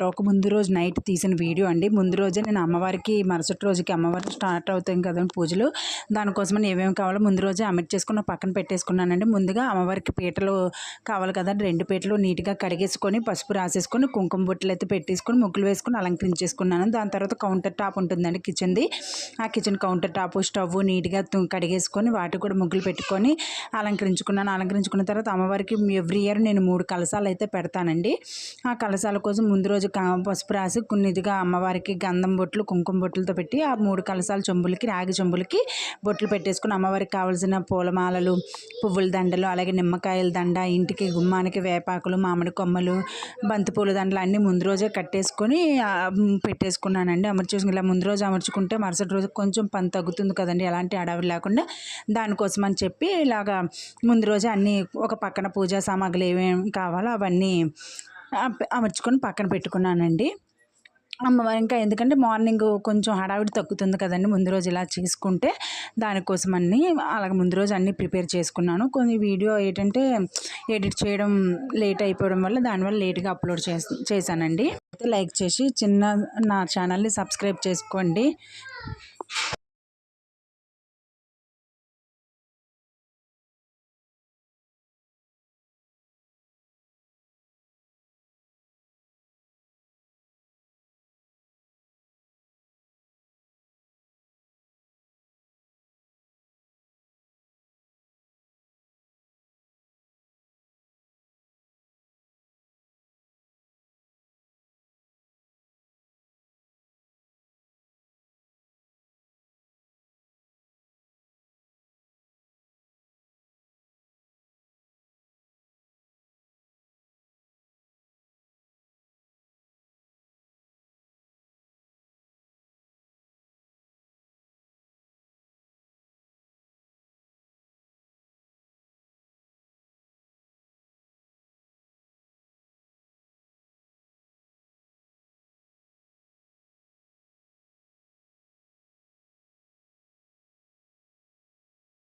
ఒక ముందు రోజు నైట్ తీసిన వీడియో అండి. ముందు రోజే నేను అమ్మవారికి మరుసటి రోజుకి అమ్మవారికి స్టార్ట్ అవుతాయి కదండి పూజలు. దానికోసమని ఏమేమి కావాలో ముందు రోజే చేసుకుని పక్కన పెట్టేసుకున్నానండి. ముందుగా అమ్మవారికి పీటలు కావాలి కదండి, 2 పీటలు నీట్గా కడిగేసుకొని పసుపు రాసేసుకొని కుంకుమ బొట్లు అయితే పెట్టేసుకొని ముగ్గులు వేసుకొని అలంకరించేసుకున్నాను. దాని తర్వాత కౌంటర్ టాప్ ఉంటుందండి కిచెన్ది. ఆ కిచెన్ కౌంటర్ టాప్ స్టవ్ నీట్గా కడిగేసుకొని వాటికి కూడా ముగ్గులు పెట్టుకొని అలంకరించుకున్నాను. అలంకరించుకున్న తర్వాత అమ్మవారికి ఎవ్రీ ఇయర్ నేను 3 కలశాలు అయితే పెడతానండి. ఆ కలశాల కోసం ముందు రోజు పసుపు రాసి కొన్నిదిగా అమ్మవారికి గంధం బొట్లు కుంకుమ బొట్లతో పెట్టి ఆ 3 కలశాల చెంబులకి రాగి చెంబులకి బొట్లు పెట్టేసుకుని అమ్మవారికి కావాల్సిన పూలమాలలు, పువ్వుల దండలు, అలాగే నిమ్మకాయల దండ, ఇంటికి గుమ్మానికి వేపాకులు, మామిడి కొమ్మలు, బంతిపూల దండలు అన్నీ ముందు రోజే కట్టేసుకొని పెట్టేసుకున్నానండి. అమర్చేసుకుని ఇలా ముందు రోజు అమర్చుకుంటే మరుసటి రోజు కొంచెం పని తగ్గుతుంది కదండి, ఎలాంటి అడవి లేకుండా. దానికోసం అని చెప్పి ఇలాగా ముందు రోజే అన్నీ ఒక పక్కన పూజా సామాగ్రి ఏమేమి కావాలో అవన్నీ అమర్చుకొని పక్కన పెట్టుకున్నానండి. అమ్మవారు ఇంకా ఎందుకంటే మార్నింగ్ కొంచెం హడావిడి తగ్గుతుంది కదండి ముందు రోజు ఇలా చేసుకుంటే, దానికోసమని అలాగ ముందు రోజు అన్నీ ప్రిపేర్ చేసుకున్నాను. కొన్ని వీడియో ఏంటంటే ఎడిట్ చేయడం లేట్ అయిపోవడం వల్ల దానివల్ల లేట్గా అప్లోడ్ చేశానండి. అయితే లైక్ చేసి నా ఛానల్ని సబ్స్క్రైబ్ చేసుకోండి.